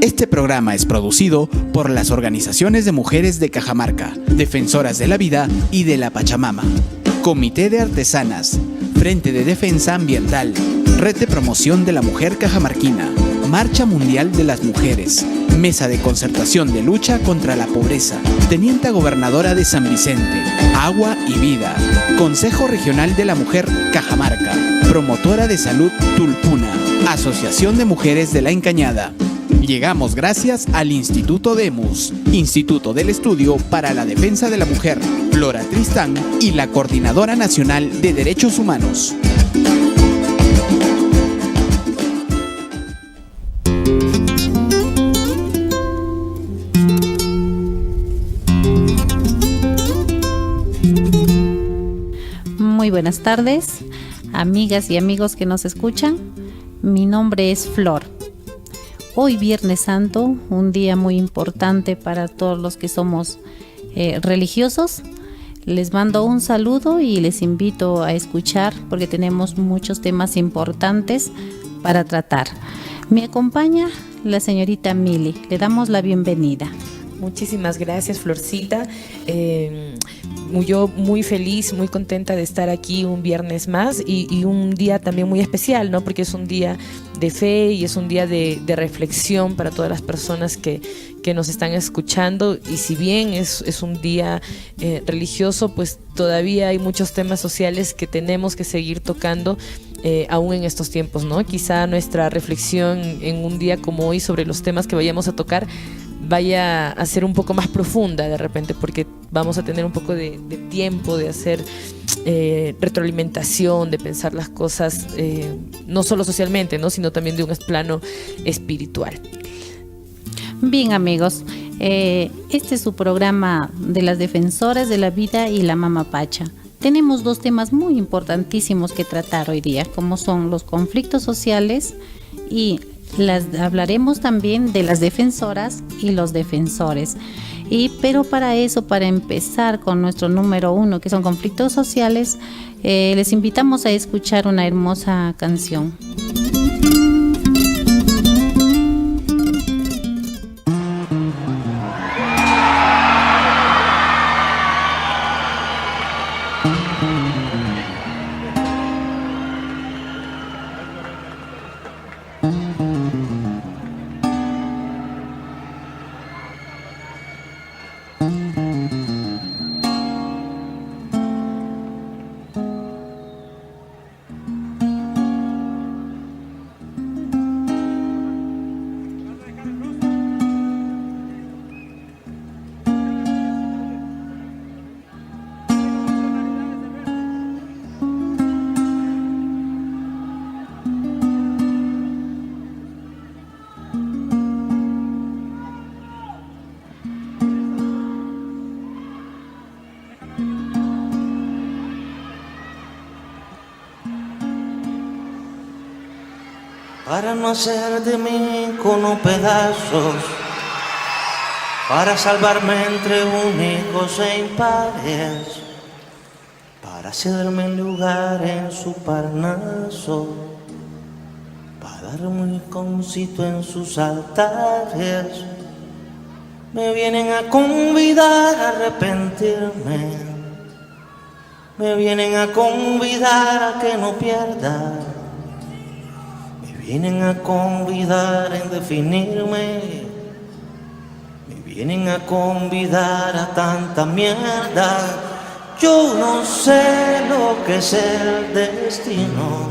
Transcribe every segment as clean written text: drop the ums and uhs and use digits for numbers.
Este programa es producido por las organizaciones de mujeres de Cajamarca, Defensoras de la Vida y de la Pachamama, Comité de Artesanas, Frente de Defensa Ambiental, Red de Promoción de la Mujer Cajamarquina, Marcha Mundial de las Mujeres, Mesa de Concertación de Lucha contra la Pobreza, Tenienta Gobernadora de San Vicente, Agua y Vida, Consejo Regional de la Mujer Cajamarca, Promotora de Salud Tulpuna, Asociación de Mujeres de la Encañada. Llegamos gracias al Instituto DEMUS, Instituto del Estudio para la Defensa de la Mujer, Flora Tristán y la Coordinadora Nacional de Derechos Humanos. Muy buenas tardes, amigas y amigos que nos escuchan. Mi nombre es Flor. Hoy Viernes Santo, un día muy importante para todos los que somos religiosos. Les mando un saludo y les invito a escuchar porque tenemos muchos temas importantes para tratar. Me acompaña la señorita Mili. Le damos la bienvenida. Muchísimas gracias, Florcita. Yo muy feliz, muy contenta de estar aquí un viernes más y un día también muy especial, ¿no? Porque es un día de fe y es un día de reflexión para todas las personas que nos están escuchando. Y si bien es un día religioso, pues todavía hay muchos temas sociales que tenemos que seguir tocando aún en estos tiempos, ¿no? Quizá nuestra reflexión en un día como hoy sobre los temas que vayamos a tocar vaya a ser un poco más profunda de repente, porque vamos a tener un poco de tiempo de hacer retroalimentación, de pensar las cosas no solo socialmente, ¿no? Sino también de un plano espiritual. Bien, amigos, este es su programa de las Defensoras de la Vida y la Mama Pacha. Tenemos dos temas muy importantísimos que tratar hoy día, como son los conflictos sociales y hablaremos también de las defensoras y los defensores. Pero para empezar con nuestro número 1, que son conflictos sociales, les invitamos a escuchar una hermosa canción. Para no hacer de mí con pedazos, para salvarme entre únicos e impares, para cederme el lugar en su Parnaso, para darme un iconcito en sus altares. Me vienen a convidar a arrepentirme, me vienen a convidar a que no pierda. Vienen a convidar en definirme, me vienen a convidar a tanta mierda. Yo no sé lo que es el destino,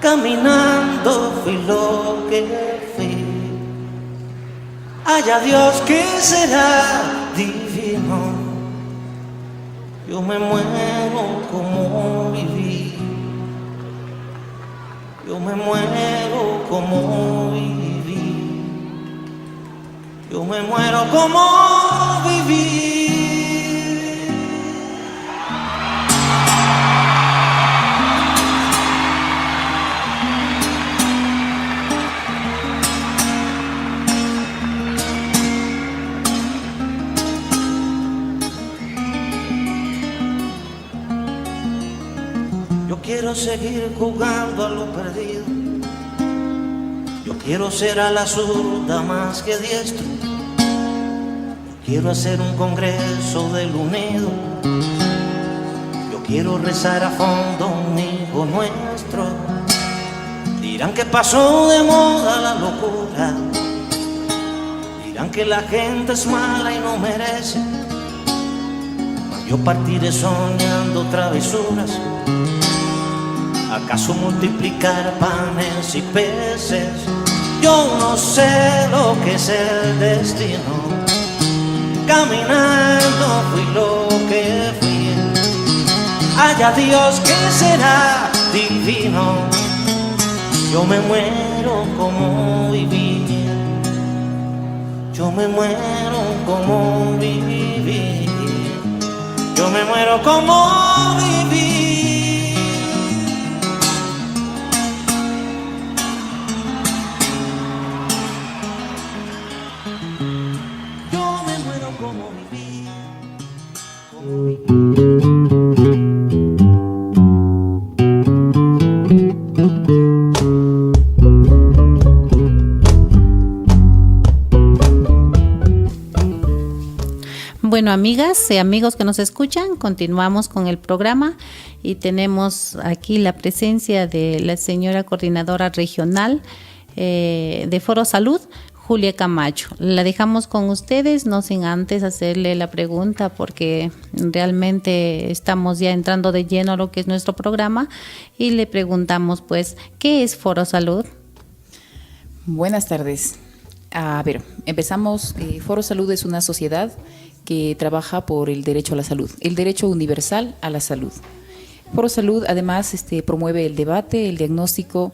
caminando fui lo que fui. Haya Dios que será divino, yo me muero como viví. Yo me muero como viví, yo me muero como viví. Yo quiero seguir jugando a lo perdido. Yo quiero ser a la zurda más que diestro. Quiero hacer un congreso del unido. Yo quiero rezar a fondo un hijo nuestro. Dirán que pasó de moda la locura. Dirán que la gente es mala y no merece. Mas yo partiré soñando travesuras. ¿Acaso multiplicar panes y peces? Yo no sé lo que es el destino. Caminando fui lo que fui. Haya Dios que será divino. Yo me muero como viví. Yo me muero como viví. Yo me muero como viví. Yo me muero como viví. Como viví. Bueno, amigas y amigos que nos escuchan, continuamos con el programa y tenemos aquí la presencia de la señora coordinadora regional de Foro Salud, Julia Camacho. La dejamos con ustedes, no sin antes hacerle la pregunta, porque realmente estamos ya entrando de lleno a lo que es nuestro programa, y le preguntamos pues, ¿qué es Foro Salud? Buenas tardes. A ver, empezamos. Foro Salud es una sociedad que trabaja por el derecho a la salud, el derecho universal a la salud. Foro Salud además promueve el debate, el diagnóstico,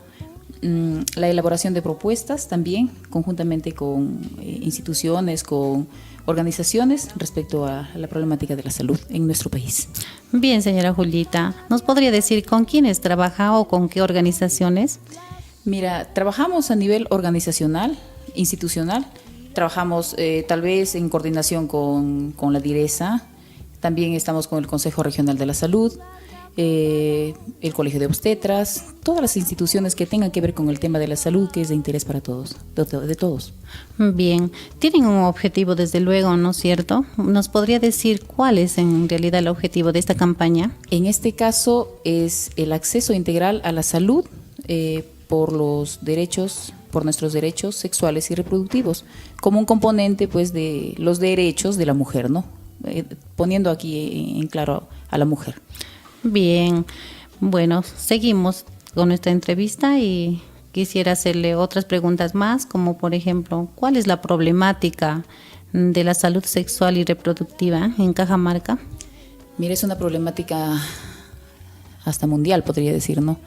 la elaboración de propuestas también, conjuntamente con instituciones, con organizaciones respecto a la problemática de la salud en nuestro país. Bien, señora Julita, ¿nos podría decir con quiénes trabaja o con qué organizaciones? Mira, trabajamos a nivel organizacional, institucional. Trabajamos tal vez en coordinación con la DIRESA, también estamos con el Consejo Regional de la Salud, el Colegio de Obstetras, todas las instituciones que tengan que ver con el tema de la salud, que es de interés para todos, de todos. Bien, tienen un objetivo desde luego, ¿no es cierto? ¿Nos podría decir cuál es en realidad el objetivo de esta campaña? En este caso es el acceso integral a la salud por nuestros derechos sexuales y reproductivos, como un componente pues de los derechos de la mujer, ¿no? Poniendo aquí en claro a la mujer. Bien, bueno, seguimos con nuestra entrevista y quisiera hacerle otras preguntas más, como por ejemplo, ¿cuál es la problemática de la salud sexual y reproductiva en Cajamarca? Mira, es una problemática hasta mundial, podría decir, ¿no?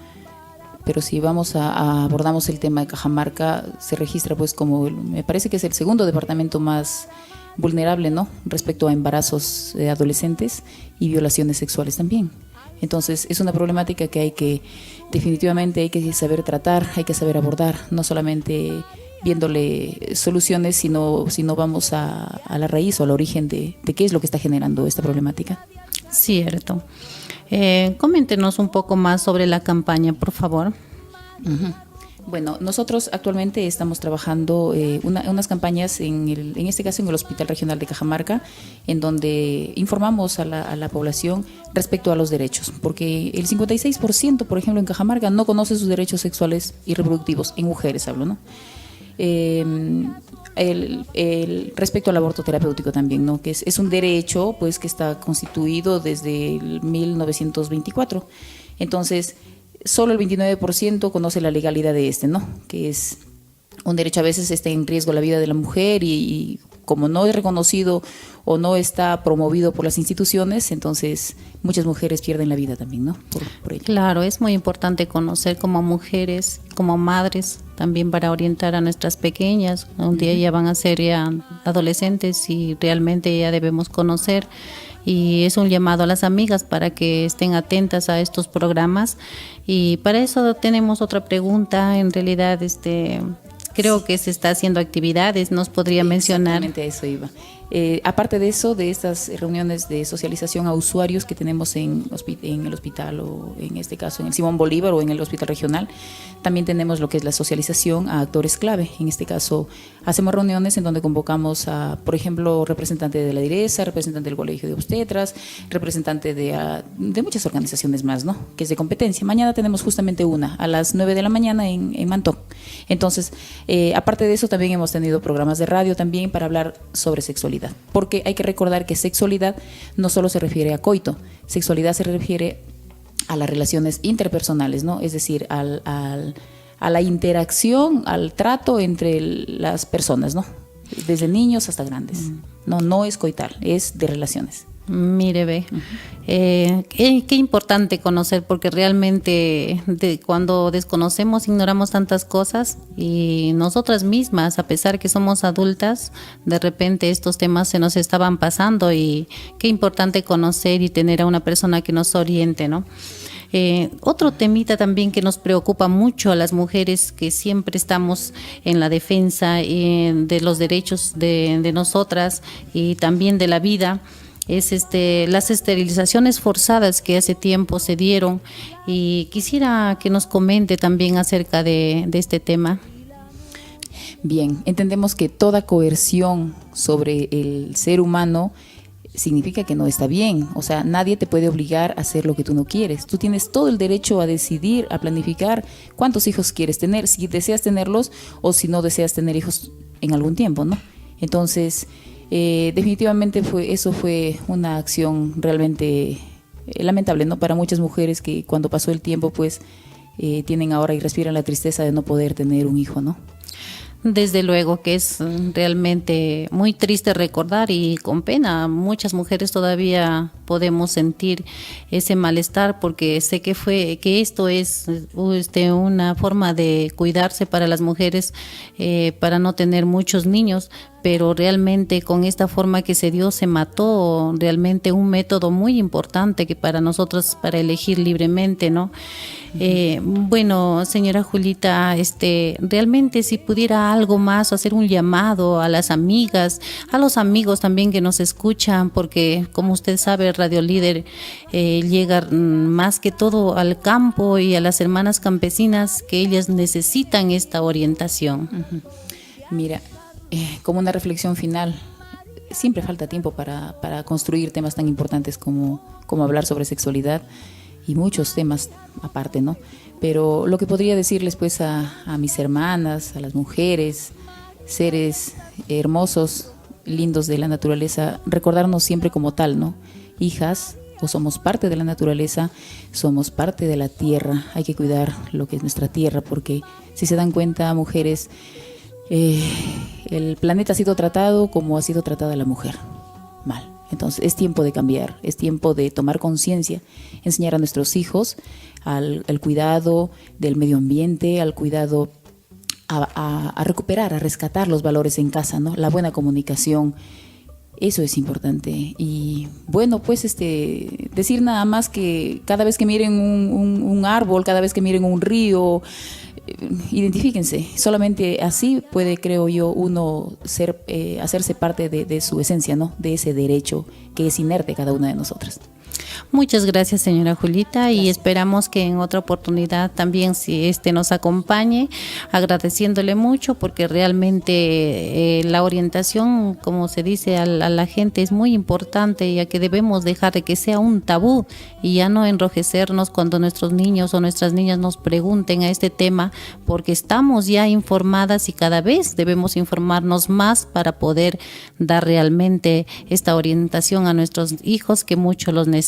Pero si abordamos el tema de Cajamarca, se registra pues como, me parece que es el segundo departamento más vulnerable, ¿no? Respecto a embarazos de adolescentes y violaciones sexuales también. Entonces es una problemática que definitivamente hay que saber tratar, hay que saber abordar, no solamente viéndole soluciones, sino vamos a la raíz o al origen de qué es lo que está generando esta problemática. Cierto. Coméntenos un poco más sobre la campaña, por favor. Uh-huh. Bueno, nosotros actualmente estamos trabajando unas campañas, en este caso en el Hospital Regional de Cajamarca, en donde informamos a la población respecto a los derechos, porque el 56%, por ejemplo, en Cajamarca no conoce sus derechos sexuales y reproductivos, en mujeres hablo, ¿no? Respecto al aborto terapéutico también, ¿no? Que es un derecho pues que está constituido desde el 1924. Entonces, solo el 29% conoce la legalidad de ¿no? Que es un derecho, a veces está en riesgo la vida de la mujer y como no es reconocido o no está promovido por las instituciones, entonces muchas mujeres pierden la vida también, ¿no? Por ello. Claro, es muy importante conocer como mujeres, como madres, también para orientar a nuestras pequeñas. Un día ya van a ser ya adolescentes y realmente ya debemos conocer. Y es un llamado a las amigas para que estén atentas a estos programas. Y para eso tenemos otra pregunta, en realidad, Creo que se está haciendo actividades, ¿nos podría mencionar? Exactamente a eso iba. Aparte de eso, de estas reuniones de socialización a usuarios que tenemos en el hospital, o en este caso en el Simón Bolívar o en el hospital regional, también tenemos lo que es la socialización a actores clave. En este caso, hacemos reuniones en donde convocamos a, por ejemplo, representante de la DIRESA, representante del Colegio de Obstetras, representante de muchas organizaciones más, ¿no? Que es de competencia. Mañana tenemos justamente una, a las 9 de la mañana en Mantón. Entonces, aparte de eso, también hemos tenido programas de radio también para hablar sobre sexualidad. Porque hay que recordar que sexualidad no solo se refiere a coito, sexualidad se refiere a las relaciones interpersonales, ¿no? Es decir, a la interacción, al trato entre las personas, ¿no? Desde niños hasta grandes. No es coital, es de relaciones. Mire, ve, qué importante conocer, porque realmente cuando desconocemos ignoramos tantas cosas, y nosotras mismas, a pesar que somos adultas, de repente estos temas se nos estaban pasando, y qué importante conocer y tener a una persona que nos oriente, ¿no? Otro temita también que nos preocupa mucho a las mujeres, que siempre estamos en la defensa de los derechos de nosotras y también de la vida, es las esterilizaciones forzadas que hace tiempo se dieron, y quisiera que nos comente también acerca de este tema. Bien, entendemos que toda coerción sobre el ser humano significa que no está bien. O sea, nadie te puede obligar a hacer lo que tú no quieres. Tú tienes todo el derecho a decidir, a planificar cuántos hijos quieres tener, si deseas tenerlos o si no deseas tener hijos en algún tiempo, ¿no? Entonces, definitivamente eso fue una acción realmente lamentable, ¿no? Para muchas mujeres que cuando pasó el tiempo, pues tienen ahora y respiran la tristeza de no poder tener un hijo, ¿no? Desde luego que es realmente muy triste recordar, y con pena muchas mujeres todavía podemos sentir ese malestar, porque sé que esto es una forma de cuidarse para las mujeres, para no tener muchos niños, pero realmente con esta forma que se dio se mató realmente un método muy importante que para nosotros, para elegir libremente, ¿no? Bueno, señora Julita, realmente si pudiera algo más, hacer un llamado a las amigas, a los amigos también que nos escuchan, porque como usted sabe, Radio Líder llega más que todo al campo y a las hermanas campesinas, que ellas necesitan esta orientación. Mira, como una reflexión final, siempre falta tiempo para construir temas tan importantes como hablar sobre sexualidad y muchos temas aparte, ¿no? Pero lo que podría decirles pues a mis hermanas, a las mujeres, seres hermosos, lindos de la naturaleza, recordarnos siempre como tal, ¿no? Hijas, o somos parte de la naturaleza, somos parte de la tierra, hay que cuidar lo que es nuestra tierra, porque si se dan cuenta, mujeres, el planeta ha sido tratado como ha sido tratada la mujer, mal. Entonces es tiempo de cambiar, es tiempo de tomar conciencia, enseñar a nuestros hijos al cuidado del medio ambiente, al cuidado a recuperar, a rescatar los valores en casa, ¿no? La buena comunicación, eso es importante. Y bueno, pues decir nada más que cada vez que miren un árbol, cada vez que miren un río, identifíquense. Solamente así puede, creo yo, uno hacerse parte de su esencia, ¿no? De ese derecho que es inerte cada una de nosotras. Muchas gracias, señora Julita, gracias. Y esperamos que en otra oportunidad también si nos acompañe, agradeciéndole mucho, porque realmente la orientación, como se dice a la gente, es muy importante, ya que debemos dejar de que sea un tabú y ya no enrojecernos cuando nuestros niños o nuestras niñas nos pregunten a este tema, porque estamos ya informadas y cada vez debemos informarnos más para poder dar realmente esta orientación a nuestros hijos, que mucho los necesitan.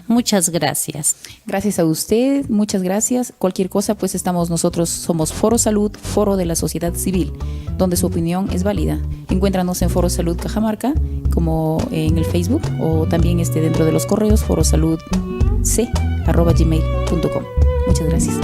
Muchas gracias. Gracias a usted, muchas gracias. Cualquier cosa, pues nosotros somos Foro Salud, Foro de la Sociedad Civil, donde su opinión es válida. Encuéntranos en Foro Salud Cajamarca, como en el Facebook, o también dentro de los correos forosaludc@gmail.com. Muchas gracias.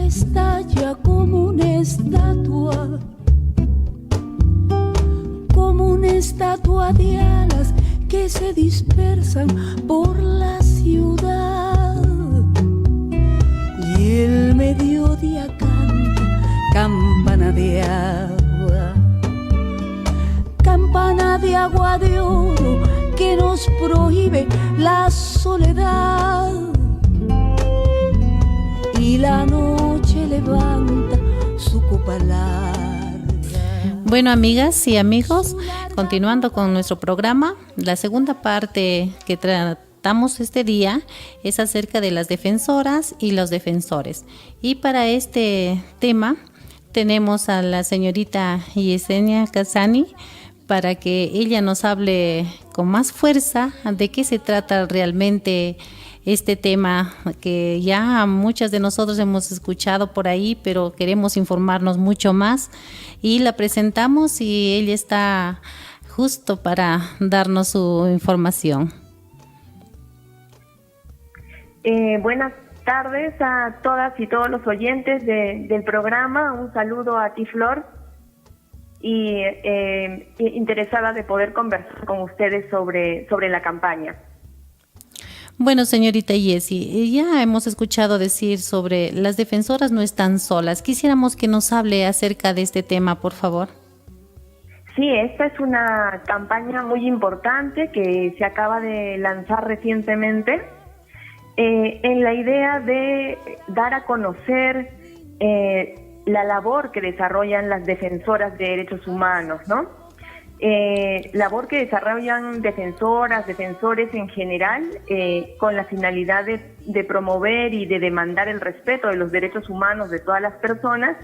Estalla como una estatua, como se dispersan por la ciudad. Y el mediodía canta campana de agua, campana de agua de oro que nos prohíbe la soledad. Y la noche levanta su copa larga. Bueno, amigas y amigos, continuando con nuestro programa, la segunda parte que tratamos este día es acerca de las defensoras y los defensores. Y para este tema tenemos a la señorita Yesenia Casani para que ella nos hable con más fuerza de qué se trata realmente este tema, que ya muchas de nosotros hemos escuchado por ahí, pero queremos informarnos mucho más, y la presentamos y ella está justo para darnos su información. Buenas tardes a todas y todos los oyentes del programa. Un saludo a ti, Flor, y interesada de poder conversar con ustedes sobre la campaña. Bueno, señorita Yesi, ya hemos escuchado decir sobre las defensoras no están solas. Quisiéramos que nos hable acerca de este tema, por favor. Sí, esta es una campaña muy importante que se acaba de lanzar recientemente en la idea de dar a conocer la labor que desarrollan las defensoras de derechos humanos, ¿no? Labor que desarrollan defensoras, defensores en general, con la finalidad de promover y de demandar el respeto de los derechos humanos de todas las personas.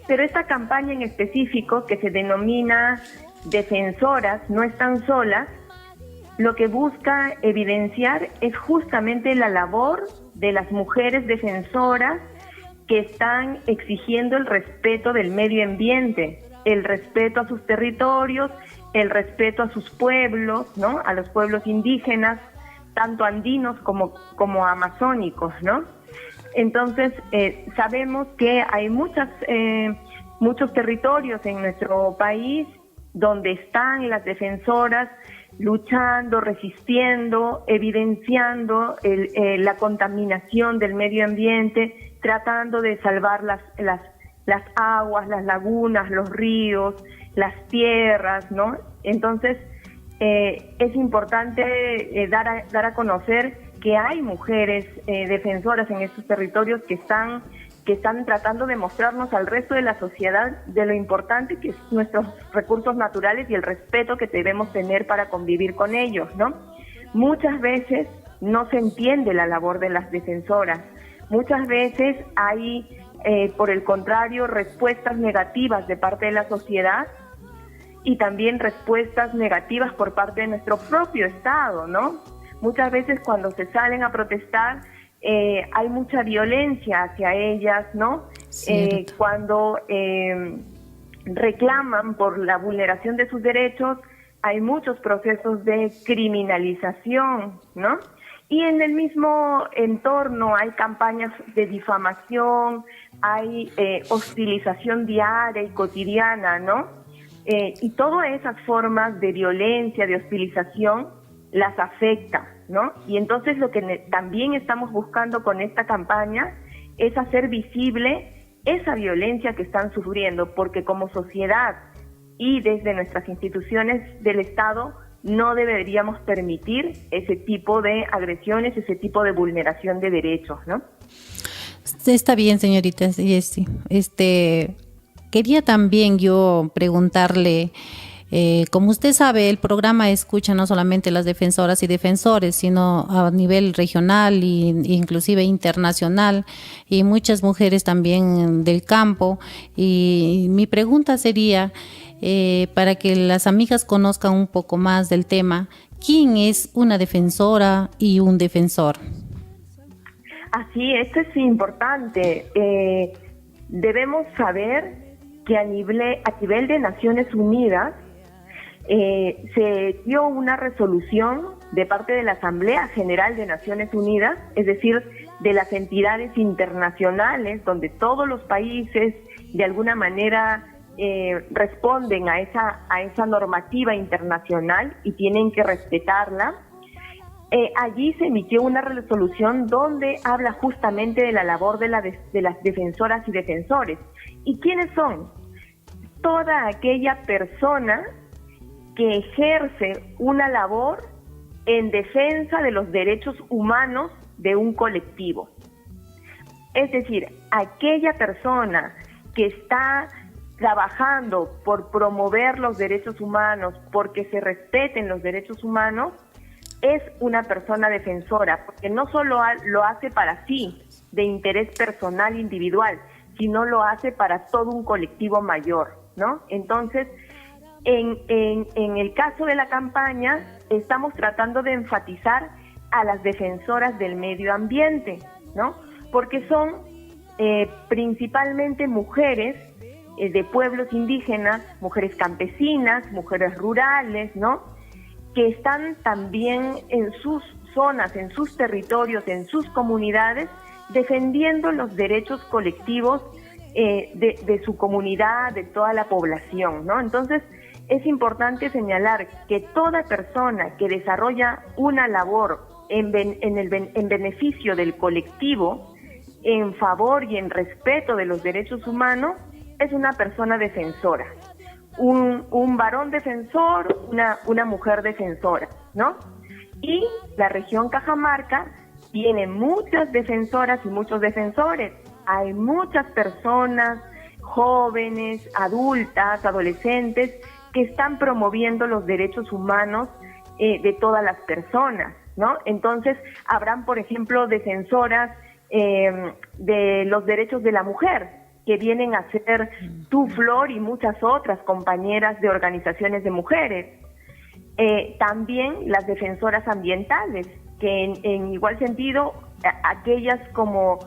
Pero esta campaña en específico, que se denomina Defensoras no están solas, lo que busca evidenciar es justamente la labor de las mujeres defensoras que están exigiendo el respeto del medio ambiente, el respeto a sus territorios, el respeto a sus pueblos, ¿no? A los pueblos indígenas, tanto andinos como amazónicos, ¿no? Entonces, sabemos que hay muchos territorios en nuestro país donde están las defensoras luchando, resistiendo, evidenciando la contaminación del medio ambiente, tratando de salvar las aguas, las lagunas, los ríos, las tierras, ¿no? Entonces, es importante dar a conocer que hay mujeres defensoras en estos territorios que están tratando de mostrarnos al resto de la sociedad de lo importante que es nuestros recursos naturales y el respeto que debemos tener para convivir con ellos, ¿no? Muchas veces no se entiende la labor de las defensoras. Muchas veces hay, por el contrario, respuestas negativas de parte de la sociedad y también respuestas negativas por parte de nuestro propio Estado, ¿no? Muchas veces cuando se salen a protestar hay mucha violencia hacia ellas, ¿no? Cuando reclaman por la vulneración de sus derechos, hay muchos procesos de criminalización, ¿no? Y en el mismo entorno hay campañas de difamación, hay hostilización diaria y cotidiana, ¿no? Y todas esas formas de violencia, de hostilización, las afecta, ¿no? Y entonces lo que también estamos buscando con esta campaña es hacer visible esa violencia que están sufriendo, porque como sociedad y desde nuestras instituciones del Estado no deberíamos permitir ese tipo de agresiones, ese tipo de vulneración de derechos, ¿no? Está bien, señorita Jessie. Quería también yo preguntarle, como usted sabe, el programa escucha no solamente las defensoras y defensores, sino a nivel regional e inclusive internacional, y muchas mujeres también del campo. Y mi pregunta sería, para que las amigas conozcan un poco más del tema, ¿quién es una defensora y un defensor? Así, esto es importante. Debemos saber que a nivel de Naciones Unidas se dio una resolución de parte de la Asamblea General de Naciones Unidas, es decir, de las entidades internacionales donde todos los países de alguna manera responden a esa normativa internacional y tienen que respetarla. Allí se emitió una resolución donde habla justamente de la labor de las defensoras y defensores. ¿Y quiénes son? Toda aquella persona que ejerce una labor en defensa de los derechos humanos de un colectivo. Es decir, aquella persona que está trabajando por promover los derechos humanos, porque se respeten los derechos humanos, es una persona defensora, porque no solo lo hace para sí, de interés personal individual, sino lo hace para todo un colectivo mayor, ¿no? Entonces, en el caso de la campaña, estamos tratando de enfatizar a las defensoras del medio ambiente, ¿no? Porque son principalmente mujeres de pueblos indígenas, mujeres campesinas, mujeres rurales, ¿no?, que están también en sus zonas, en sus territorios, en sus comunidades, defendiendo los derechos colectivos de su comunidad, de toda la población, ¿no? Entonces, es importante señalar que toda persona que desarrolla una labor en beneficio del colectivo, en favor y en respeto de los derechos humanos, es una persona defensora. Un varón defensor, una mujer defensora, ¿no? Y la región Cajamarca tiene muchas defensoras y muchos defensores. Hay muchas personas, jóvenes, adultas, adolescentes, que están promoviendo los derechos humanos de todas las personas, ¿no? Entonces, habrán, por ejemplo, defensoras de los derechos de la mujer, que vienen a ser tú, Flor, y muchas otras compañeras de organizaciones de mujeres. También las defensoras ambientales, que en igual sentido, aquellas como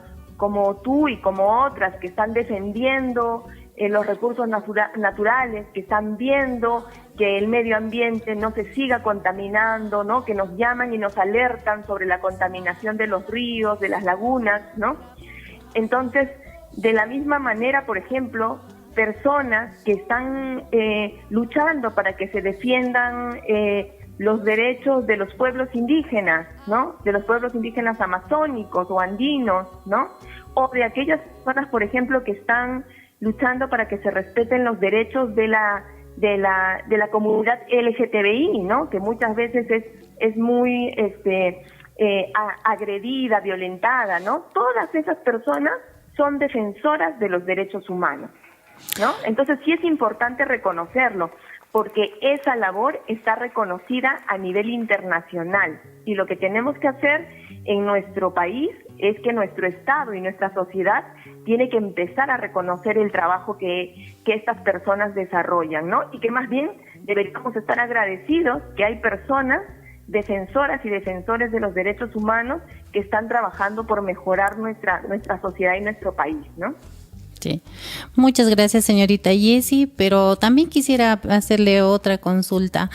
tú y como otras que están defendiendo los recursos naturales, que están viendo que el medio ambiente no se siga contaminando, ¿no?, que nos llaman y nos alertan sobre la contaminación de los ríos, de las lagunas, ¿no? Entonces, de la misma manera, por ejemplo, personas que están luchando para que se defiendan los derechos de los pueblos indígenas, ¿no?, de los pueblos indígenas amazónicos o andinos, ¿no?, o de aquellas personas, por ejemplo, que están luchando para que se respeten los derechos de la comunidad LGTBI, ¿no?, que muchas veces es muy agredida, violentada, ¿no? Todas esas personas son defensoras de los derechos humanos, ¿no? Entonces sí es importante reconocerlo, porque esa labor está reconocida a nivel internacional, y lo que tenemos que hacer en nuestro país es que nuestro Estado y nuestra sociedad tiene que empezar a reconocer el trabajo que estas personas desarrollan, ¿no? Y que más bien deberíamos estar agradecidos que hay personas defensoras y defensores de los derechos humanos que están trabajando por mejorar nuestra sociedad y nuestro país, ¿no? Sí. Muchas gracias, señorita Jessie, pero también quisiera hacerle otra consulta.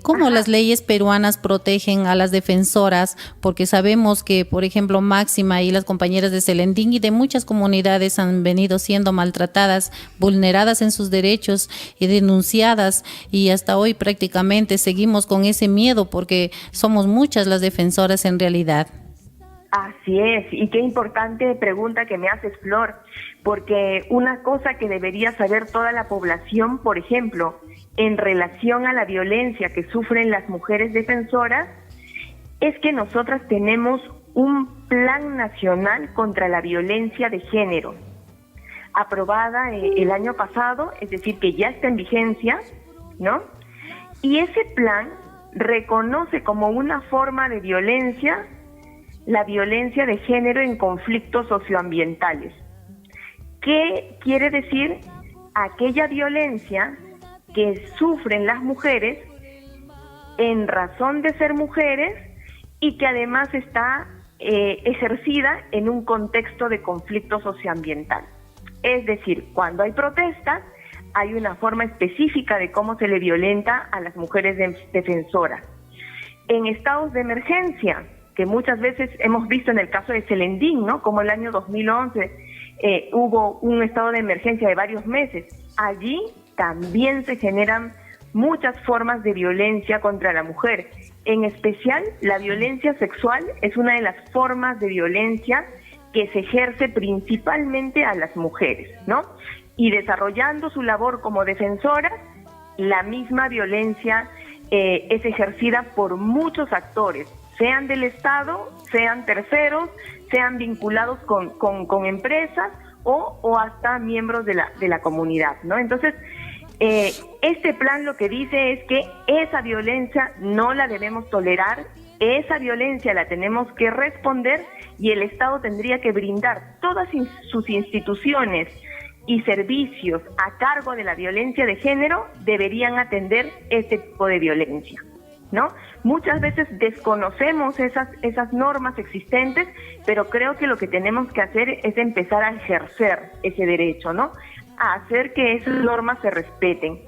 ¿Cómo las leyes peruanas protegen a las defensoras? Porque sabemos que, por ejemplo, Máxima y las compañeras de Selendín y de muchas comunidades han venido siendo maltratadas, vulneradas en sus derechos y denunciadas, y hasta hoy prácticamente seguimos con ese miedo porque somos muchas las defensoras en realidad. Así es, y qué importante pregunta que me haces, Flor, porque una cosa que debería saber toda la población, por ejemplo, en relación a la violencia que sufren las mujeres defensoras, es que nosotras tenemos un plan nacional contra la violencia de género, aprobada el año pasado, es decir, que ya está en vigencia, ¿no? Y ese plan reconoce como una forma de violencia la violencia de género en conflictos socioambientales. ¿Qué quiere decir? Aquella violencia que sufren las mujeres en razón de ser mujeres y que además está ejercida en un contexto de conflicto socioambiental. Es decir, cuando hay protestas, hay una forma específica de cómo se le violenta a las mujeres defensoras. En estados de emergencia, que muchas veces hemos visto en el caso de Selendín, ¿no?, como el año 2011, hubo un estado de emergencia de varios meses. Allí también se generan muchas formas de violencia contra la mujer. En especial, la violencia sexual es una de las formas de violencia que se ejerce principalmente a las mujeres, ¿no? Y desarrollando su labor como defensora, la misma violencia es ejercida por muchos actores, sean del Estado, sean terceros, sean vinculados con empresas o hasta miembros de la comunidad, ¿no? Entonces, este plan lo que dice es que esa violencia no la debemos tolerar, esa violencia la tenemos que responder y el Estado tendría que brindar todas sus instituciones y servicios a cargo de la violencia de género deberían atender este tipo de violencia, ¿no? Muchas veces desconocemos esas normas existentes, pero creo que lo que tenemos que hacer es empezar a ejercer ese derecho, ¿no? A hacer que esas normas se respeten.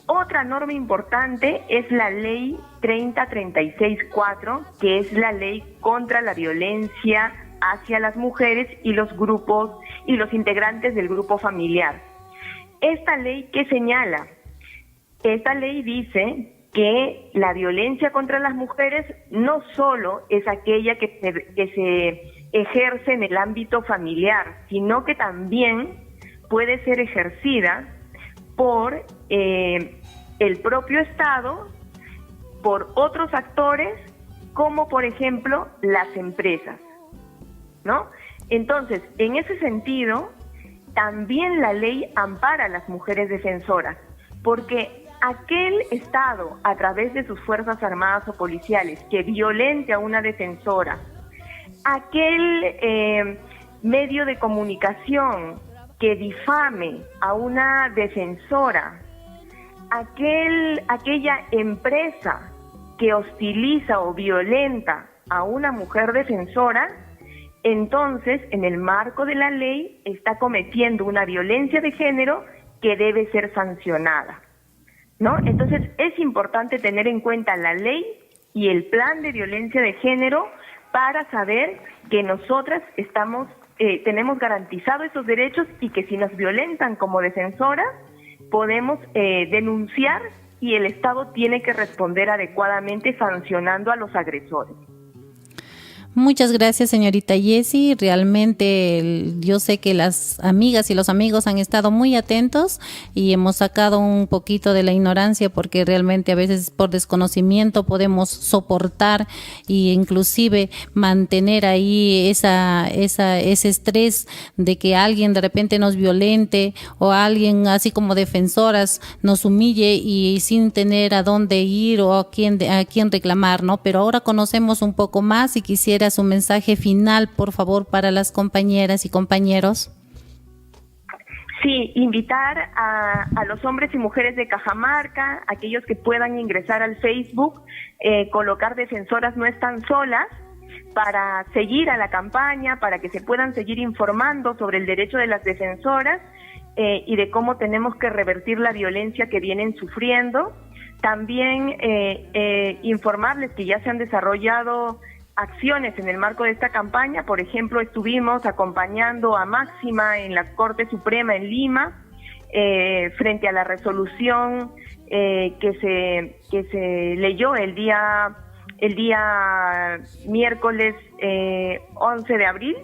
Otra norma importante es la ley 3036-4, que es la ley contra la violencia hacia las mujeres y los grupos y los integrantes del grupo familiar. Esta ley, ¿qué señala? Esta ley dice que la violencia contra las mujeres no solo es aquella que se ejerce en el ámbito familiar, sino que también puede ser ejercida por el propio Estado, por otros actores, como por ejemplo las empresas, ¿no? Entonces, en ese sentido, también la ley ampara a las mujeres defensoras, porque aquel Estado, a través de sus fuerzas armadas o policiales, que violente a una defensora, aquel medio de comunicación que difame a una defensora, aquella empresa que hostiliza o violenta a una mujer defensora, entonces, en el marco de la ley, está cometiendo una violencia de género que debe ser sancionada, ¿no? Entonces, es importante tener en cuenta la ley y el plan de violencia de género para saber que nosotras tenemos garantizados esos derechos y que si nos violentan como defensoras, podemos denunciar y el Estado tiene que responder adecuadamente sancionando a los agresores. Muchas gracias, señorita Jessie. Realmente yo sé que las amigas y los amigos han estado muy atentos y hemos sacado un poquito de la ignorancia, porque realmente a veces por desconocimiento podemos soportar e inclusive mantener ahí ese estrés de que alguien de repente nos violente o alguien, así como defensoras, nos humille y sin tener a dónde ir o a quién reclamar, ¿no? Pero ahora conocemos un poco más y quisiera su mensaje final, por favor, para las compañeras y compañeros. Sí, invitar a los hombres y mujeres de Cajamarca, aquellos que puedan ingresar al Facebook, colocar Defensoras No Están Solas, para seguir a la campaña, para que se puedan seguir informando sobre el derecho de las defensoras y de cómo tenemos que revertir la violencia que vienen sufriendo. También informarles que ya se han desarrollado acciones en el marco de esta campaña. Por ejemplo, estuvimos acompañando a Máxima en la Corte Suprema en Lima, frente a la resolución que se leyó el día miércoles 11 de abril.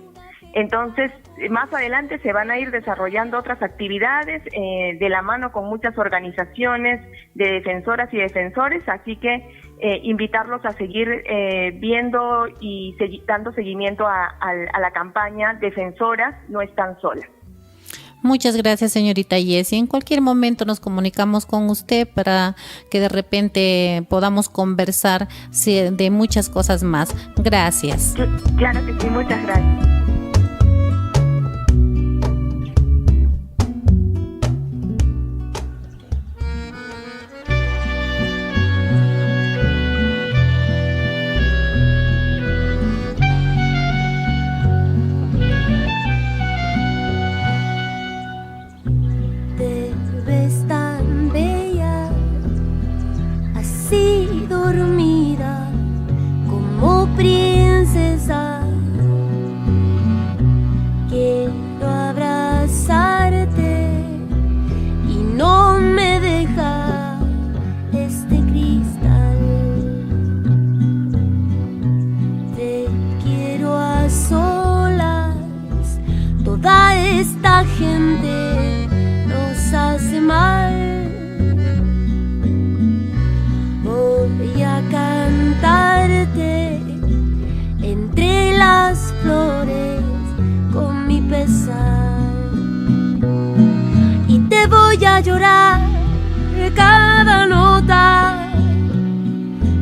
Entonces, más adelante se van a ir desarrollando otras actividades de la mano con muchas organizaciones de defensoras y defensores, así que invitarlos a seguir viendo y dando seguimiento a la campaña Defensoras No Están Solas. Muchas gracias, señorita Jessie. En cualquier momento nos comunicamos con usted para que de repente podamos conversar de muchas cosas más. Gracias. Claro que sí, muchas gracias. Dormida como princesa a llorar cada nota,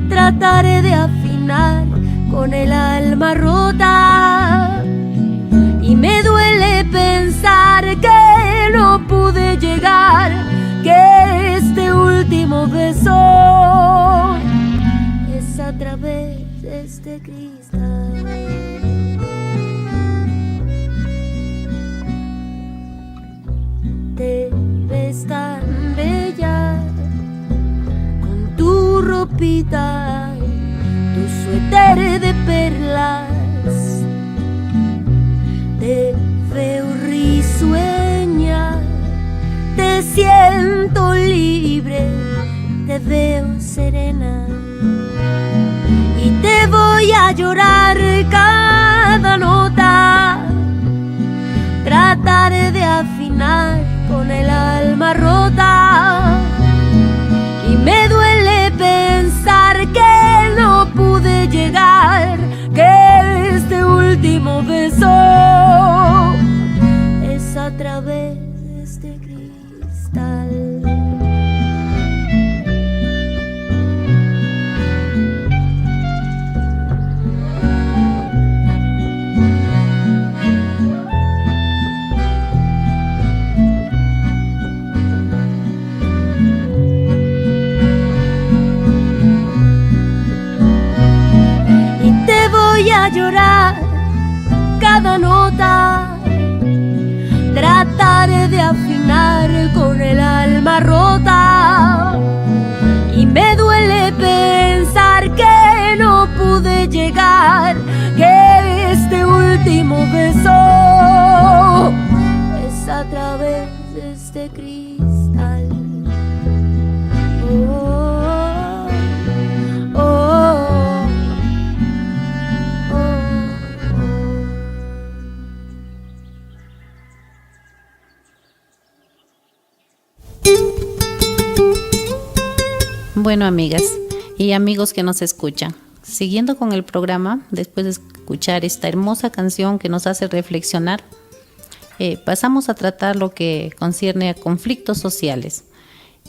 trataré de afinar con el alma rota, y me duele pensar que no pude llegar, que este último beso es a través de este cristal. Te ves tan bella con tu ropita, tu suéter de perlas. Te veo risueña, te siento libre, te veo serena, y te voy a llorar cada nota, trataré de afinar con el alma rota, y me duele pensar que no pude llegar, que este último beso es a través de este cristal. Voy a llorar cada nota, trataré de afinar con el alma rota, y me duele pensar que no pude llegar, que este último beso es a través de este cristal. Bueno, amigas y amigos que nos escuchan, siguiendo con el programa, después de escuchar esta hermosa canción que nos hace reflexionar, pasamos a tratar lo que concierne a conflictos sociales.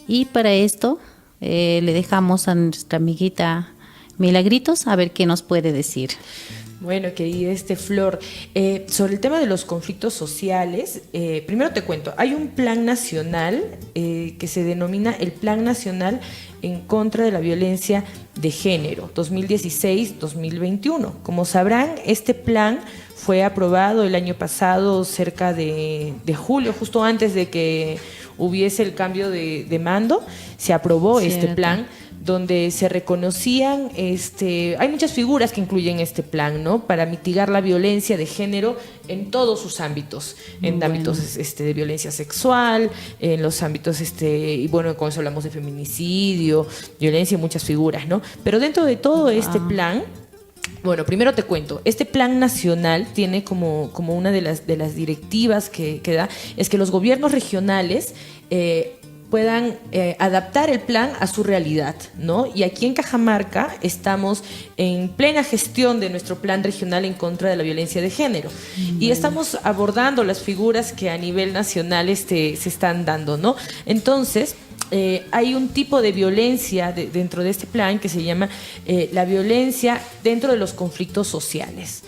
Y para esto le dejamos a nuestra amiguita Milagritos a ver qué nos puede decir. Bueno, querida Flor, sobre el tema de los conflictos sociales, primero te cuento, hay un plan nacional que se denomina el Plan Nacional en contra de la Violencia de Género 2016-2021. Como sabrán, este plan fue aprobado el año pasado cerca de julio, justo antes de que hubiese el cambio de mando, se aprobó este plan, donde se reconocían, hay muchas figuras que incluyen este plan, ¿no? Para mitigar la violencia de género en todos sus ámbitos, ámbitos de violencia sexual, en los ámbitos, y bueno, cuando hablamos de feminicidio, violencia, muchas figuras, ¿no? Pero dentro de todo este plan, bueno, primero te cuento, este plan nacional tiene como una de las directivas que da, es que los gobiernos regionales puedan adaptar el plan a su realidad, ¿no? Y aquí en Cajamarca estamos en plena gestión de nuestro plan regional en contra de la violencia de género. Y estamos abordando las figuras que a nivel nacional se están dando, ¿no? Entonces, hay un tipo de violencia dentro de este plan que se llama la violencia dentro de los conflictos sociales.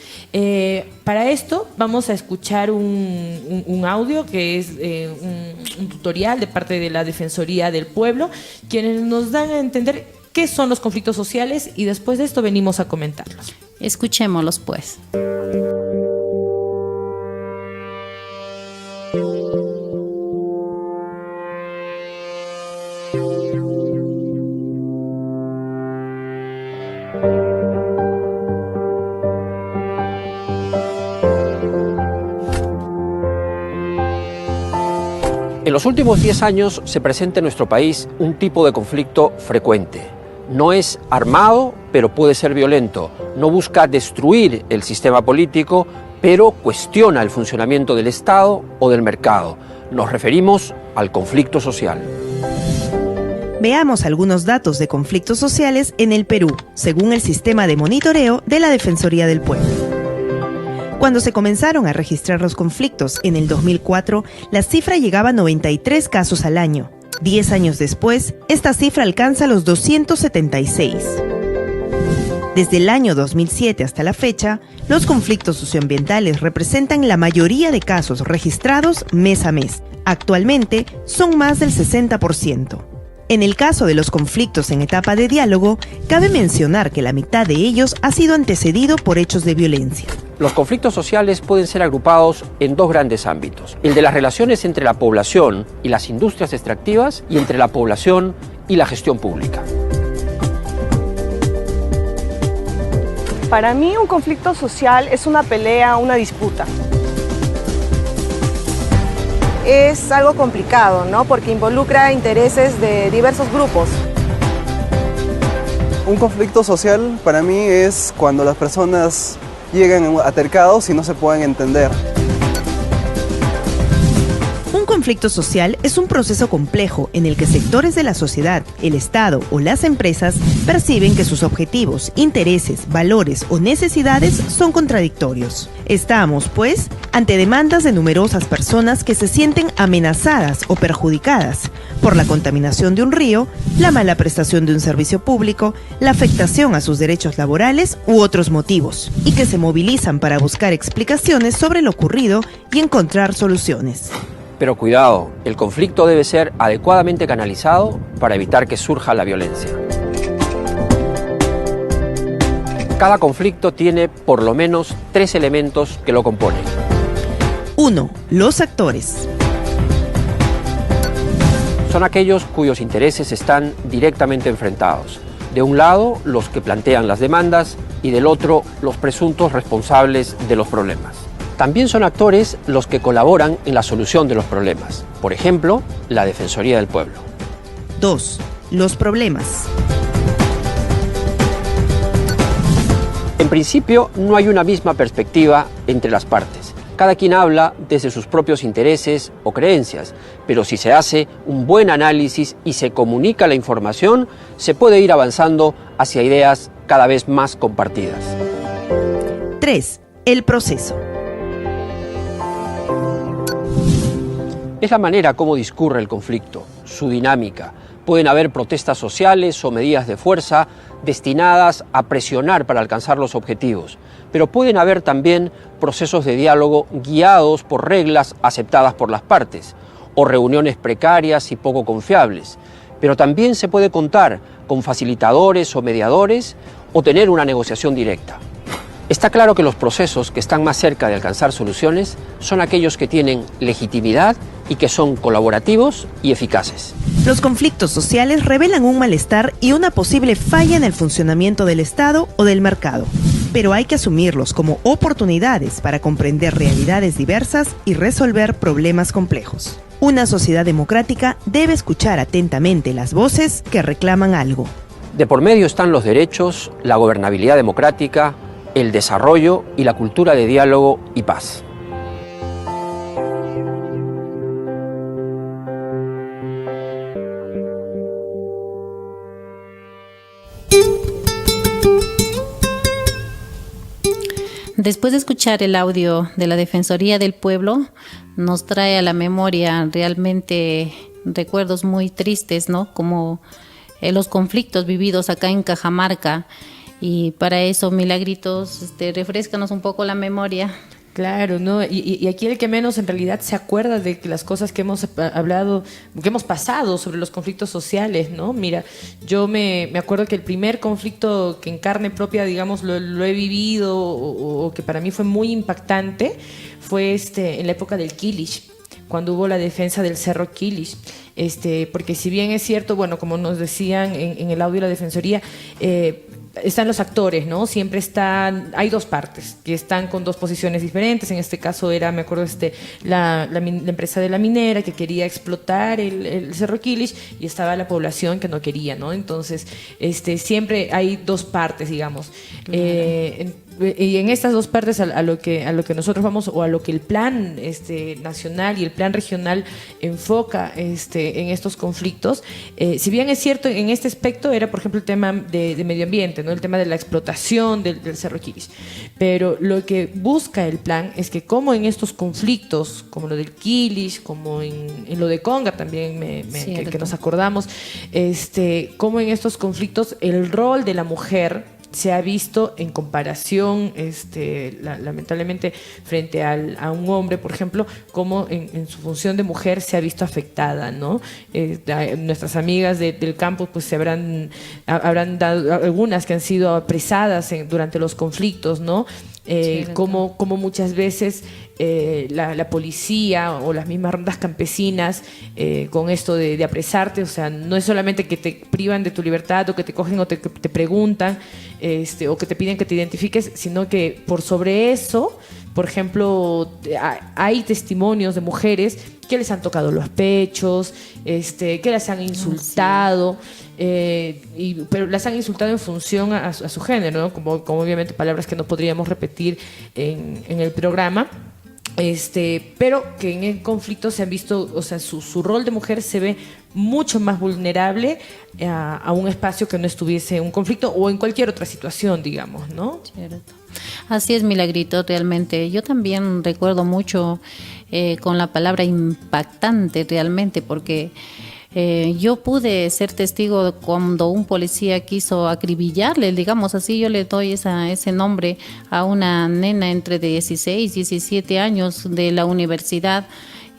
Para esto vamos a escuchar un audio que es un tutorial de parte de la Defensoría del Pueblo, quienes nos dan a entender qué son los conflictos sociales, y después de esto venimos a comentarlos. Escuchémoslos pues. En los últimos 10 años se presenta en nuestro país un tipo de conflicto frecuente. No es armado, pero puede ser violento. No busca destruir el sistema político, pero cuestiona el funcionamiento del Estado o del mercado. Nos referimos al conflicto social. Veamos algunos datos de conflictos sociales en el Perú, según el sistema de monitoreo de la Defensoría del Pueblo. Cuando se comenzaron a registrar los conflictos en el 2004, la cifra llegaba a 93 casos al año. 10 años después, esta cifra alcanza los 276. Desde el año 2007 hasta la fecha, los conflictos socioambientales representan la mayoría de casos registrados mes a mes. Actualmente son más del 60%. En el caso de los conflictos en etapa de diálogo, cabe mencionar que la mitad de ellos ha sido antecedido por hechos de violencia. Los conflictos sociales pueden ser agrupados en dos grandes ámbitos: el de las relaciones entre la población y las industrias extractivas, y entre la población y la gestión pública. Para mí, un conflicto social es una pelea, una disputa. Es algo complicado, ¿no? Porque involucra intereses de diversos grupos. Un conflicto social para mí es cuando las personas llegan altercados y no se pueden entender. Un conflicto social es un proceso complejo en el que sectores de la sociedad, el Estado o las empresas perciben que sus objetivos, intereses, valores o necesidades son contradictorios. Estamos, pues, ante demandas de numerosas personas que se sienten amenazadas o perjudicadas por la contaminación de un río, la mala prestación de un servicio público, la afectación a sus derechos laborales u otros motivos, y que se movilizan para buscar explicaciones sobre lo ocurrido y encontrar soluciones. Pero cuidado, el conflicto debe ser adecuadamente canalizado para evitar que surja la violencia. Cada conflicto tiene por lo menos 3 elementos que lo componen. 1. Los actores. Son aquellos cuyos intereses están directamente enfrentados. De un lado, los que plantean las demandas, y del otro, los presuntos responsables de los problemas. También son actores los que colaboran en la solución de los problemas. Por ejemplo, la Defensoría del Pueblo. 2. Los problemas. En principio, no hay una misma perspectiva entre las partes. Cada quien habla desde sus propios intereses o creencias, pero si se hace un buen análisis y se comunica la información, se puede ir avanzando hacia ideas cada vez más compartidas. 3. El proceso. Es la manera como discurre el conflicto, su dinámica. Pueden haber protestas sociales o medidas de fuerza destinadas a presionar para alcanzar los objetivos, pero pueden haber también procesos de diálogo guiados por reglas aceptadas por las partes, o reuniones precarias y poco confiables. Pero también se puede contar con facilitadores o mediadores, o tener una negociación directa. Está claro que los procesos que están más cerca de alcanzar soluciones son aquellos que tienen legitimidad y que son colaborativos y eficaces. Los conflictos sociales revelan un malestar y una posible falla en el funcionamiento del Estado o del mercado, pero hay que asumirlos como oportunidades para comprender realidades diversas y resolver problemas complejos. Una sociedad democrática debe escuchar atentamente las voces que reclaman algo. De por medio están los derechos, la gobernabilidad democrática, el desarrollo y la cultura de diálogo y paz. Después de escuchar el audio de la Defensoría del Pueblo, nos trae a la memoria realmente recuerdos muy tristes, ¿no? Como los conflictos vividos acá en Cajamarca. Y para eso, Milagritos, refréscanos un poco la memoria. Claro, ¿no? Y aquí el que menos en realidad se acuerda de que las cosas que hemos hablado, que hemos pasado sobre los conflictos sociales, ¿no? Mira, yo me acuerdo que el primer conflicto que en carne propia, digamos, lo he vivido o que para mí fue muy impactante fue en la época del Quilish, cuando hubo la defensa del Cerro Quilish. Porque si bien es cierto, bueno, como nos decían en el audio de la Defensoría, están los actores, ¿no? Siempre hay dos partes que están con dos posiciones diferentes. En este caso era, me acuerdo, la empresa de la minera que quería explotar el Cerro Quilish, y estaba la población que no quería, ¿no? Entonces, siempre hay dos partes, digamos. y en estas dos partes a lo que nosotros vamos, o a lo que el plan nacional y el plan regional enfoca en estos conflictos, si bien es cierto, en este aspecto era, por ejemplo, el tema de medio ambiente, ¿no? El tema de la explotación del Cerro Quilish, pero lo que busca el plan es que, como en estos conflictos, como lo del Quilish, como en lo de Conga también que nos acordamos, como en estos conflictos el rol de la mujer se ha visto en comparación, lamentablemente, frente a un hombre, por ejemplo, como en su función de mujer se ha visto afectada, ¿no? Nuestras amigas del campo pues se habrán dado, algunas que han sido apresadas durante los conflictos, ¿no? Como muchas veces la policía o las mismas rondas campesinas, con esto de apresarte, o sea, no es solamente que te privan de tu libertad o que te cogen o te preguntan, o que te piden que te identifiques, sino que por sobre eso, por ejemplo, hay testimonios de mujeres que les han tocado los pechos, que las han insultado, pero las han insultado en función a su género, ¿no? Como obviamente palabras que no podríamos repetir en el programa. Pero que en el conflicto se han visto, o sea, su rol de mujer se ve mucho más vulnerable a un espacio que no estuviese en un conflicto o en cualquier otra situación, digamos, ¿no? Cierto. Así es, Milagrito, realmente. Yo también recuerdo mucho con la palabra impactante, realmente, porque yo pude ser testigo de cuando un policía quiso acribillarle, digamos así, yo le doy ese nombre a una nena entre 16 y 17 años de la universidad.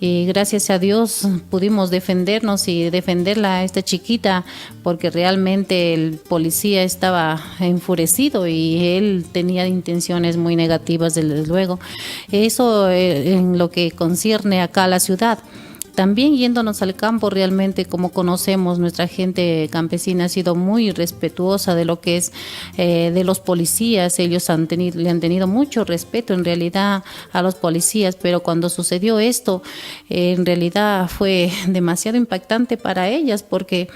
Y gracias a Dios pudimos defendernos y defenderla a esta chiquita, porque realmente el policía estaba enfurecido y él tenía intenciones muy negativas, desde luego. Eso en lo que concierne acá a la ciudad. También yéndonos al campo, realmente, como conocemos, nuestra gente campesina ha sido muy respetuosa de lo que es de los policías. Ellos le han tenido mucho respeto en realidad a los policías, pero cuando sucedió esto, en realidad fue demasiado impactante para ellas, porque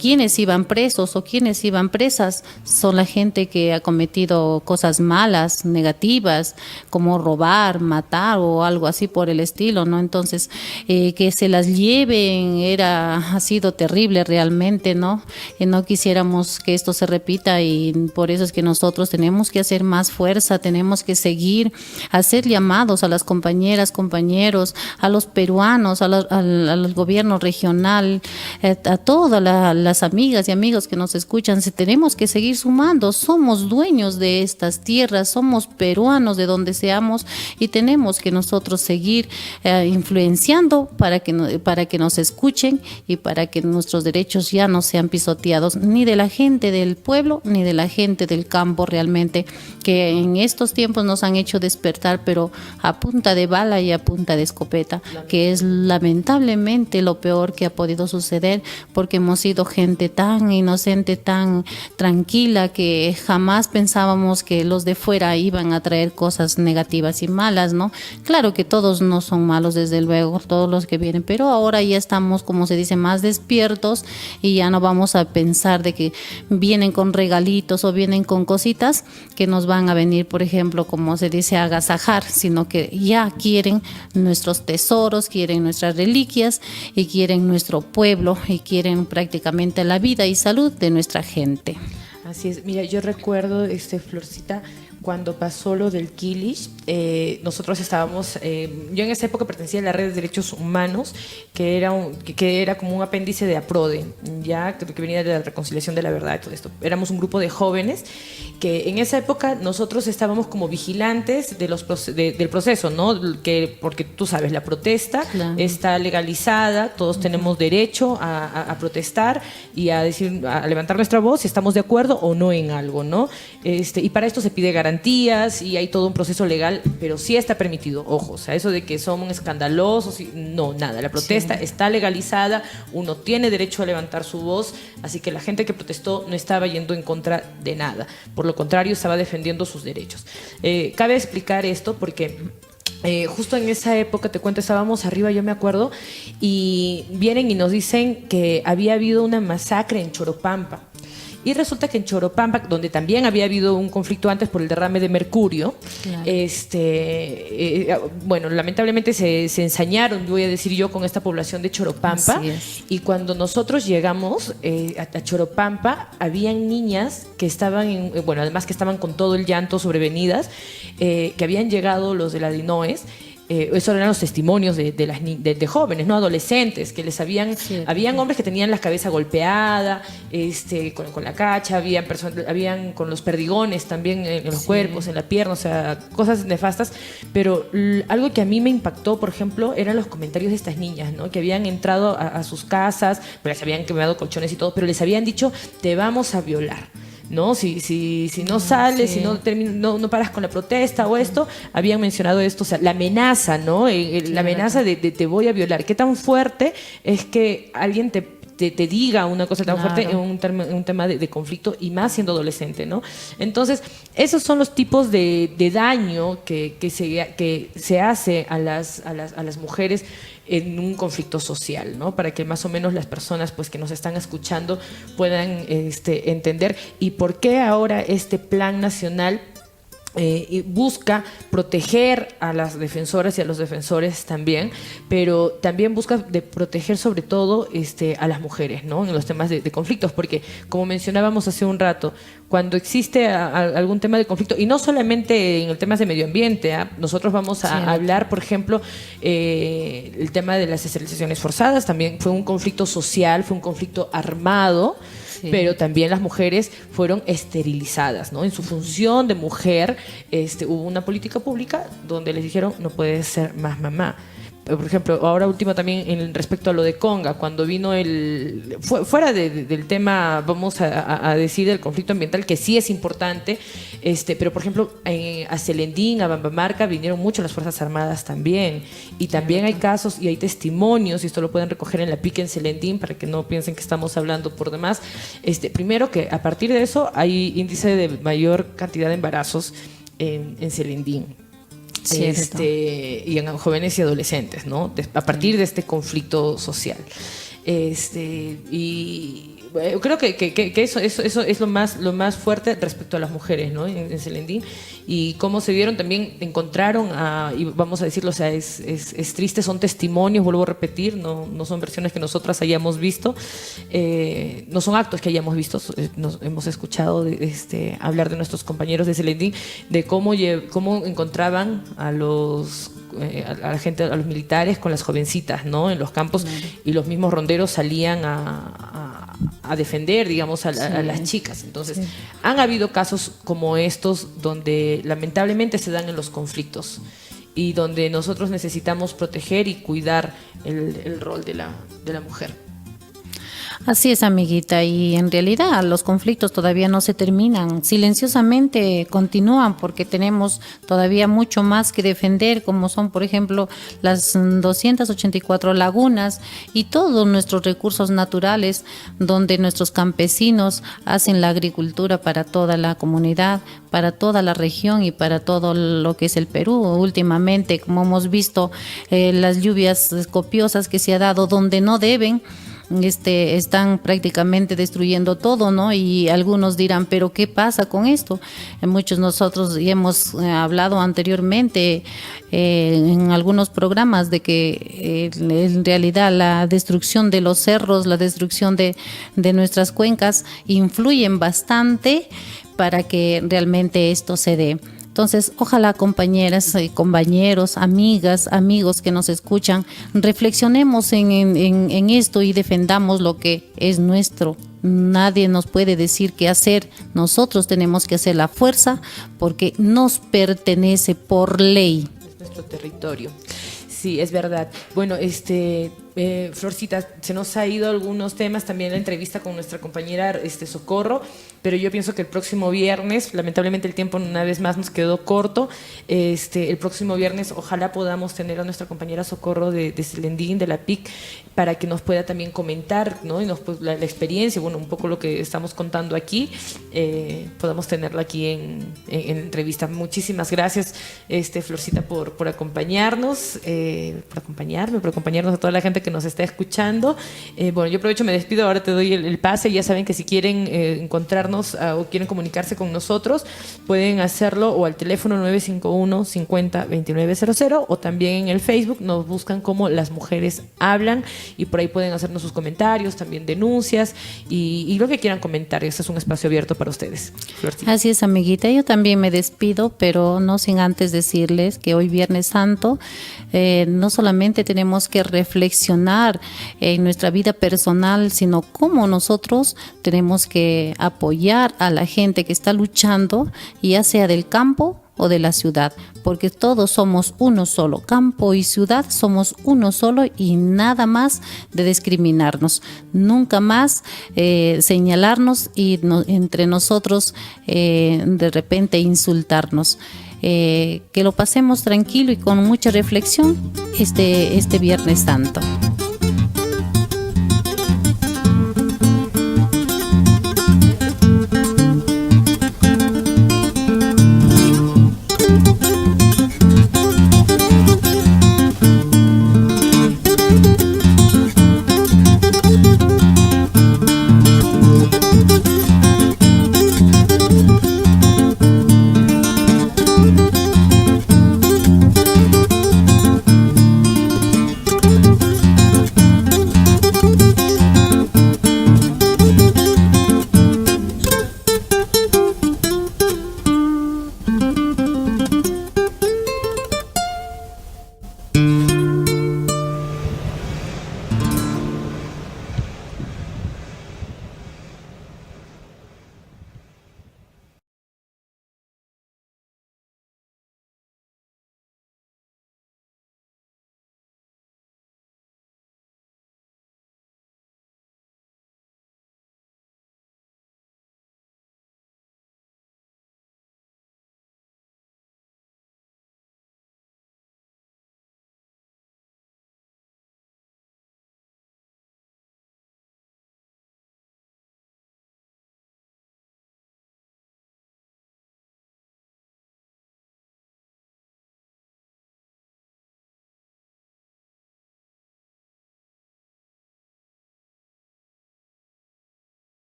quienes iban presos o quienes iban presas son la gente que ha cometido cosas malas, negativas, como robar, matar o algo así por el estilo, ¿no? Entonces, que se las lleven ha sido terrible realmente, ¿no? No quisiéramos que esto se repita, y por eso es que nosotros tenemos que hacer más fuerza, tenemos que seguir, hacer llamados a las compañeras, compañeros, a los peruanos, al gobierno regional, a todas las amigas y amigos que nos escuchan. Tenemos que seguir sumando, somos dueños de estas tierras, somos peruanos de donde seamos, y tenemos que nosotros seguir influenciando para que nos escuchen y para que nuestros derechos ya no sean pisoteados, ni de la gente del pueblo ni de la gente del campo, realmente, que en estos tiempos nos han hecho despertar, pero a punta de bala y a punta de escopeta, que es lamentablemente lo peor que ha podido suceder, porque hemos sido gente tan inocente, tan tranquila, que jamás pensábamos que los de fuera iban a traer cosas negativas y malas, ¿no? Claro que todos no son malos, desde luego, todos los que vienen, pero ahora ya estamos, como se dice, más despiertos, y ya no vamos a pensar de que vienen con regalitos o vienen con cositas que nos van a venir, por ejemplo, como se dice, a agasajar, sino que ya quieren nuestros tesoros, quieren nuestras reliquias y quieren nuestro pueblo y quieren prácticamente la vida y salud de nuestra gente. Así es. Mira, yo recuerdo, Florcita, cuando pasó lo del Quilish, nosotros estábamos, yo en esa época pertenecía a la Red de Derechos Humanos, que era como un apéndice de APRODE, ya que venía de la reconciliación de la verdad y todo esto. Éramos un grupo de jóvenes que en esa época nosotros estábamos como vigilantes del proceso, ¿no? Porque tú sabes, la protesta está legalizada, todos tenemos derecho a protestar y a levantar nuestra voz si estamos de acuerdo o no en algo, ¿no? Y para esto se pide garantías y hay todo un proceso legal, pero sí está permitido, ojo, o sea, eso de que somos escandalosos, no, nada, la protesta está legalizada, uno tiene derecho a levantar su voz, así que la gente que protestó no estaba yendo en contra de nada, por lo contrario, estaba defendiendo sus derechos. Cabe explicar esto porque justo en esa época, te cuento, estábamos arriba, yo me acuerdo, y vienen y nos dicen que había habido una masacre en Choropampa. Y resulta que en Choropampa, donde también había habido un conflicto antes por el derrame de mercurio, Claro. bueno, lamentablemente se ensañaron, voy a decir yo, con esta población de Choropampa. Así es. Y cuando nosotros llegamos a Choropampa, habían niñas que estaban, bueno, además que estaban con todo el llanto sobrevenidas, que habían llegado los de la DINOES. Esos eran los testimonios de jóvenes, no adolescentes, que les habían hombres que tenían la cabeza golpeada, con la cacha, habían con los perdigones también en los cuerpos, en la pierna, o sea, cosas nefastas. Pero algo que a mí me impactó, por ejemplo, eran los comentarios de estas niñas, ¿no? Que habían entrado a sus casas, les habían quemado colchones y todo, pero les habían dicho, te vamos a violar, ¿no? Si no sales, si no paras con la protesta o esto, habían mencionado esto, o sea, la amenaza, ¿no? La amenaza de te voy a violar. ¿Qué tan fuerte es que alguien te diga una cosa tan fuerte en un tema de conflicto, y más siendo adolescente, ¿no? Entonces, esos son los tipos de daño que se hace a las mujeres en un conflicto social, ¿no? Para que más o menos las personas, pues, que nos están escuchando puedan entender y por qué ahora este plan nacional busca proteger a las defensoras y a los defensores también, pero también busca proteger sobre todo a las mujeres, ¿no? En los temas de conflictos, porque como mencionábamos hace un rato, cuando existe algún tema de conflicto, y no solamente en el tema de medio ambiente, nosotros vamos a hablar, por ejemplo, el tema de las esterilizaciones forzadas, también fue un conflicto social, fue un conflicto armado, pero también las mujeres fueron esterilizadas, ¿no? En su función de mujer, hubo una política pública donde les dijeron, no puedes ser más mamá. Por ejemplo, ahora último también respecto a lo de Conga, cuando vino fuera del tema, vamos a decir, del conflicto ambiental, que sí es importante, pero por ejemplo, a Celendín, a Bambamarca, vinieron mucho las Fuerzas Armadas también, y también hay casos y hay testimonios, y esto lo pueden recoger en la PIC en Celendín, para que no piensen que estamos hablando por demás. Primero, que a partir de eso hay índice de mayor cantidad de embarazos en Celendín. Y en jóvenes y adolescentes, ¿no? A partir de este conflicto social. Y creo que eso es lo más fuerte respecto a las mujeres, ¿no? En Celendín, y cómo se vieron, también encontraron y vamos a decirlo, o sea, es triste, son testimonios, vuelvo a repetir, no son versiones que nosotras hayamos visto, no son actos que hayamos visto, hemos escuchado hablar de nuestros compañeros de Celendín, de cómo encontraban a la gente, a los militares con las jovencitas, ¿no? En los campos, y los mismos ronderos salían a defender, digamos, a las chicas. Entonces, han habido casos como estos donde lamentablemente se dan en los conflictos y donde nosotros necesitamos proteger y cuidar el rol de la mujer. Así es, amiguita, y en realidad los conflictos todavía no se terminan, silenciosamente continúan, porque tenemos todavía mucho más que defender, como son, por ejemplo, las 284 lagunas y todos nuestros recursos naturales, donde nuestros campesinos hacen la agricultura para toda la comunidad, para toda la región y para todo lo que es el Perú. Últimamente, como hemos visto, las lluvias copiosas que se ha dado donde no deben, están prácticamente destruyendo todo, ¿no? Y algunos dirán, ¿pero qué pasa con esto? Muchos nosotros ya hemos hablado anteriormente en algunos programas de que en realidad la destrucción de los cerros, la destrucción de nuestras cuencas influyen bastante para que realmente esto se dé. Entonces, ojalá, compañeras, compañeros, amigas, amigos que nos escuchan, reflexionemos en esto y defendamos lo que es nuestro. Nadie nos puede decir qué hacer. Nosotros tenemos que hacer la fuerza porque nos pertenece por ley. Es nuestro territorio. Sí, es verdad. Bueno, Florcita, se nos ha ido algunos temas, también la entrevista con nuestra compañera Socorro, pero yo pienso que el próximo viernes, lamentablemente el tiempo una vez más nos quedó corto, el próximo viernes ojalá podamos tener a nuestra compañera Socorro de Celendín, de la PIC, para que nos pueda también comentar, ¿no? Y la experiencia, bueno, un poco lo que estamos contando aquí, podamos tenerlo aquí en entrevista. Muchísimas gracias, Florcita, por acompañarnos, por acompañarnos a toda la gente que nos está escuchando. Bueno, yo aprovecho, me despido, ahora te doy el pase. Ya saben que si quieren encontrarnos o quieren comunicarse con nosotros, pueden hacerlo o al teléfono 951 50 2900 o también en el Facebook nos buscan como Las Mujeres Hablan y por ahí pueden hacernos sus comentarios, también denuncias y lo que quieran comentar. Este es un espacio abierto para ustedes. Florcita. Así es, amiguita. Yo también me despido, pero no sin antes decirles que hoy Viernes Santo no solamente tenemos que reflexionar en nuestra vida personal, sino cómo nosotros tenemos que apoyar a la gente que está luchando, ya sea del campo o de la ciudad, porque todos somos uno solo, campo y ciudad somos uno solo y nada más de discriminarnos, nunca más señalarnos y entre nosotros de repente insultarnos. Que lo pasemos tranquilo y con mucha reflexión este Viernes Santo.